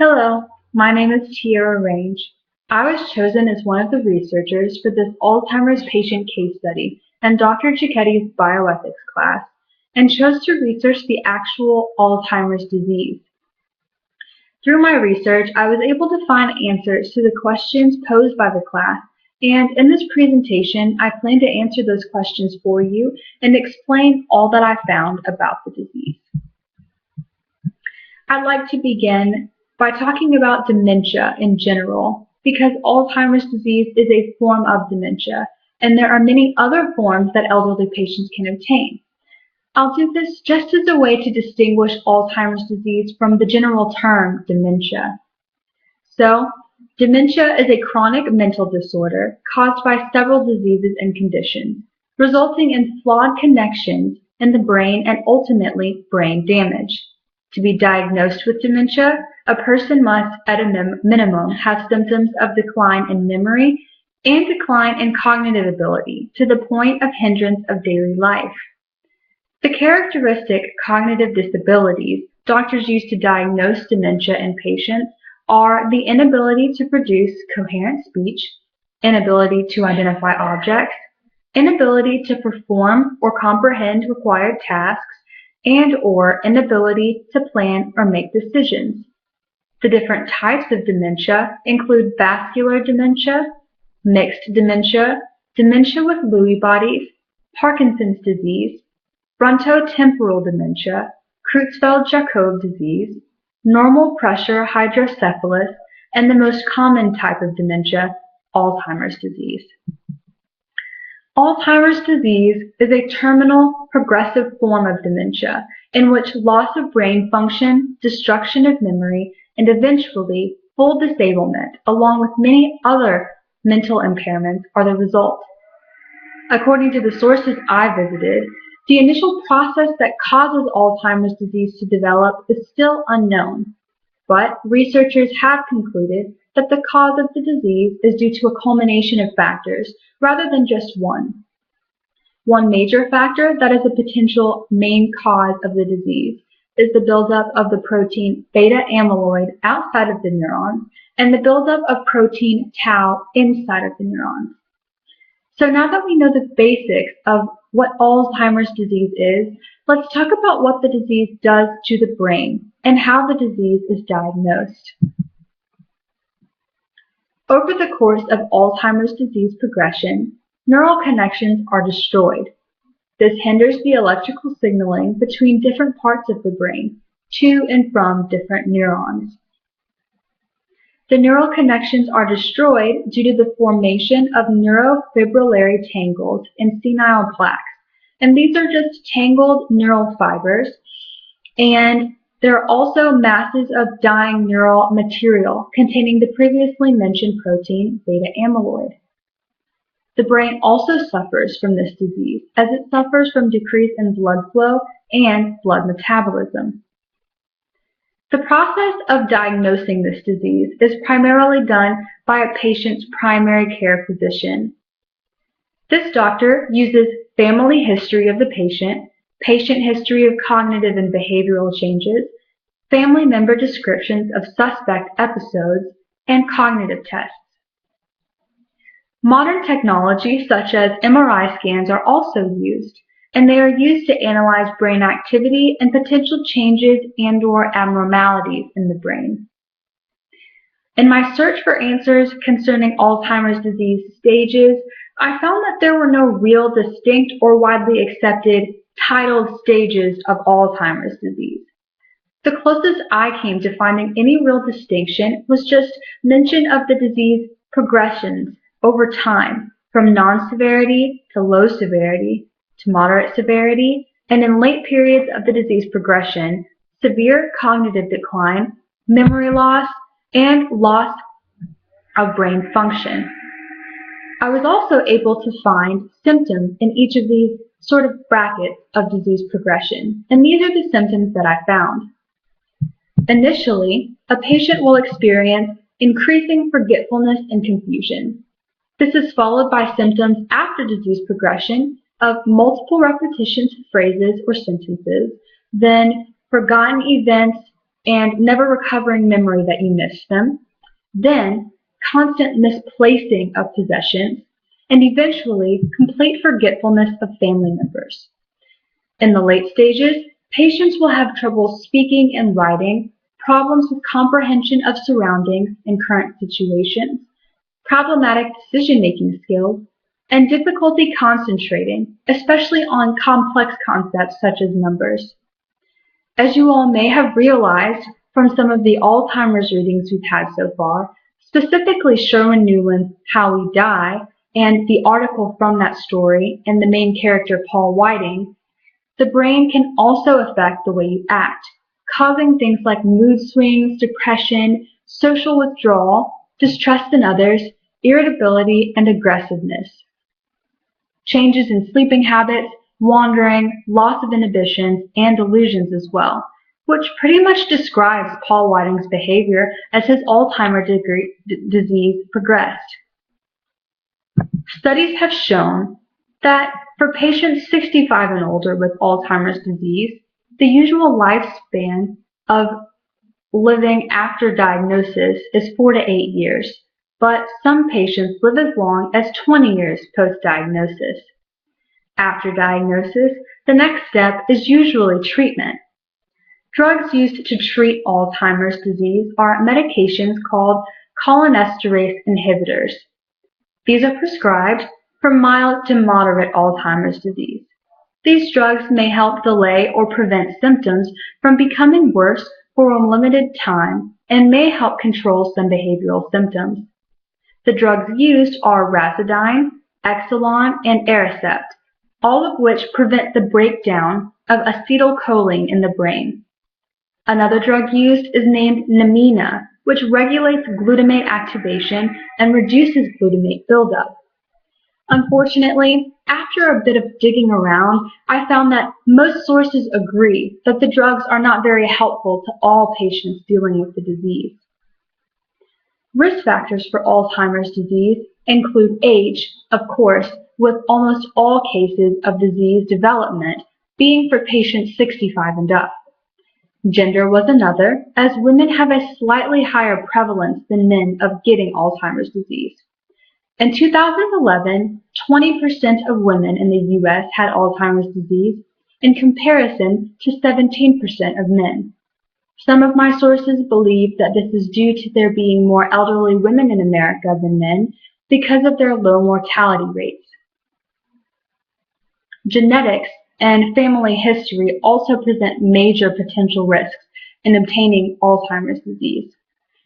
Hello, my name is Tierra Range. I was chosen as one of the researchers for this Alzheimer's patient case study in Dr. Ciocchetti's Bioethics class and chose to research the actual Alzheimer's disease. Through my research, I was able to find answers to the questions posed by the class, and in this presentation, I plan to answer those questions for you and explain all that I found about the disease. I'd like to begin by talking about dementia in general, because Alzheimer's disease is a form of dementia, and there are many other forms that elderly patients can obtain. I'll do this just as a way to distinguish Alzheimer's disease from the general term dementia. So, dementia is a chronic mental disorder caused by several diseases and conditions, resulting in flawed connections in the brain and ultimately brain damage. To be diagnosed with dementia, a person must, at a minimum, have symptoms of decline in memory and decline in cognitive ability to the point of hindrance of daily life. The characteristic cognitive disabilities doctors use to diagnose dementia in patients are the inability to produce coherent speech, inability to identify objects, inability to perform or comprehend required tasks, and/or inability to plan or make decisions. The different types of dementia include vascular dementia, mixed dementia, dementia with Lewy bodies, Parkinson's disease, frontotemporal dementia, Creutzfeldt-Jakob disease, normal pressure hydrocephalus, and the most common type of dementia, Alzheimer's disease. Alzheimer's disease is a terminal, progressive form of dementia in which loss of brain function, destruction of memory, and eventually full disablement, along with many other mental impairments, are the result. According to the sources I visited, the initial process that causes Alzheimer's disease to develop is still unknown, but researchers have concluded that the cause of the disease is due to a culmination of factors rather than just one. One major factor that is a potential main cause of the disease is the buildup of the protein beta amyloid outside of the neurons and the buildup of protein tau inside of the neurons. So now that we know the basics of what Alzheimer's disease is, let's talk about what the disease does to the brain and how the disease is diagnosed. Over the course of Alzheimer's disease progression, neural connections are destroyed. This hinders the electrical signaling between different parts of the brain, to and from different neurons. The neural connections are destroyed due to the formation of neurofibrillary tangles in senile plaques. And these are just tangled neural fibers, and there are also masses of dying neural material containing the previously mentioned protein beta amyloid. The brain also suffers from this disease as it suffers from decrease in blood flow and blood metabolism. The process of diagnosing this disease is primarily done by a patient's primary care physician. This doctor uses family history of the patient history of cognitive and behavioral changes, family member descriptions of suspect episodes, and cognitive tests. Modern technology such as MRI scans are also used, and they are used to analyze brain activity and potential changes and/or abnormalities in the brain. In my search for answers concerning Alzheimer's disease stages, I found that there were no real distinct or widely accepted titled stages of Alzheimer's disease. The closest I came to finding any real distinction was just mention of the disease progressions over time, from non-severity to low severity to moderate severity, and in late periods of the disease progression, severe cognitive decline, memory loss, and loss of brain function. I was also able to find symptoms in each of these sort of brackets of disease progression, and these are the symptoms that I found. Initially, a patient will experience increasing forgetfulness and confusion. This is followed by symptoms after disease progression of multiple repetitions of phrases or sentences, then forgotten events, and never recovering memory that you missed them, then constant misplacing of possessions, and eventually complete forgetfulness of family members. In the late stages, patients will have trouble speaking and writing, problems with comprehension of surroundings and current situations, problematic decision-making skills, and difficulty concentrating, especially on complex concepts such as numbers. As you all may have realized from some of the Alzheimer's readings we've had so far, specifically Sherwin Newland's How We Die and the article from that story and the main character Paul Whiting, the brain can also affect the way you act, causing things like mood swings, depression, social withdrawal, distrust in others, irritability, and aggressiveness. Changes in sleeping habits, wandering, loss of inhibitions, and delusions as well, which pretty much describes Paul Whiting's behavior as his Alzheimer's disease progressed. Studies have shown that for patients 65 and older with Alzheimer's disease, the usual lifespan of living after diagnosis is 4 to 8 years, but some patients live as long as 20 years post-diagnosis. After diagnosis, the next step is usually treatment. Drugs used to treat Alzheimer's disease are medications called cholinesterase inhibitors. These are prescribed for mild to moderate Alzheimer's disease. These drugs may help delay or prevent symptoms from becoming worse for a limited time and may help control some behavioral symptoms. The drugs used are Razidine, Exelon, and Aricept, all of which prevent the breakdown of acetylcholine in the brain. Another drug used is named Namina, which regulates glutamate activation and reduces glutamate buildup. Unfortunately, after a bit of digging around, I found that most sources agree that the drugs are not very helpful to all patients dealing with the disease. Risk factors for Alzheimer's disease include age, of course, with almost all cases of disease development being for patients 65 and up. Gender was another, as women have a slightly higher prevalence than men of getting Alzheimer's disease. In 2011, 20% of women in the U.S. had Alzheimer's disease, in comparison to 17% of men. Some of my sources believe that this is due to there being more elderly women in America than men because of their low mortality rates. Genetics and family history also present major potential risks in obtaining Alzheimer's disease.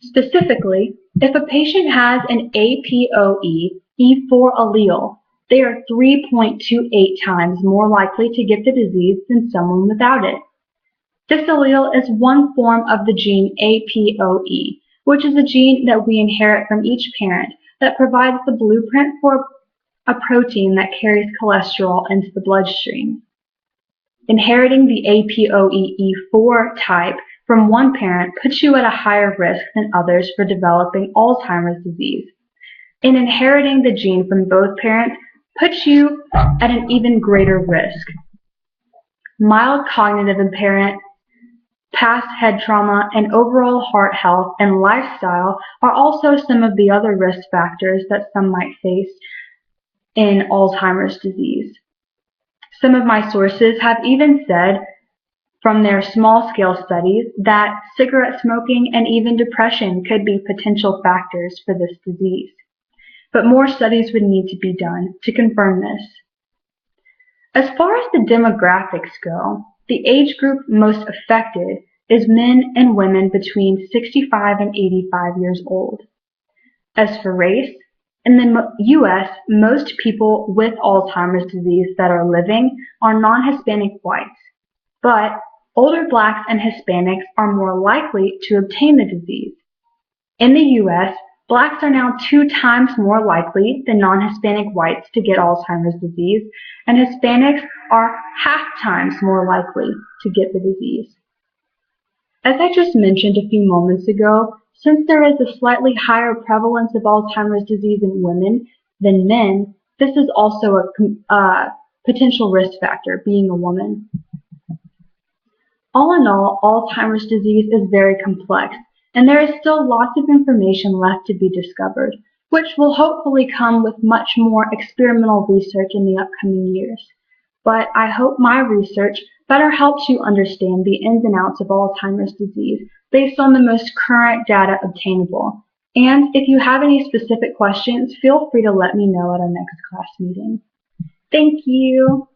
Specifically, if a patient has an APOE E4 allele, they are 3.28 times more likely to get the disease than someone without it. This allele is one form of the gene APOE, which is a gene that we inherit from each parent that provides the blueprint for a protein that carries cholesterol into the bloodstream. Inheriting the APOE E4 type from one parent puts you at a higher risk than others for developing Alzheimer's disease. And inheriting the gene from both parents puts you at an even greater risk. Mild cognitive impairment, past head trauma, and overall heart health and lifestyle are also some of the other risk factors that some might face in Alzheimer's disease. Some of my sources have even said from their small-scale studies that cigarette smoking and even depression could be potential factors for this disease. But more studies would need to be done to confirm this. As far as the demographics go, the age group most affected is men and women between 65 and 85 years old. As for race, in the U.S., most people with Alzheimer's disease that are living are non-Hispanic whites, but older blacks and Hispanics are more likely to obtain the disease. In the U.S., blacks are now 2 times more likely than non-Hispanic whites to get Alzheimer's disease, and Hispanics are 1/2 times more likely to get the disease. As I just mentioned a few moments ago, since there is a slightly higher prevalence of Alzheimer's disease in women than men, this is also a potential risk factor, being a woman. All in all, Alzheimer's disease is very complex, and there is still lots of information left to be discovered, which will hopefully come with much more experimental research in the upcoming years. But I hope my research better helps you understand the ins and outs of Alzheimer's disease based on the most current data obtainable. And if you have any specific questions, feel free to let me know at our next class meeting. Thank you.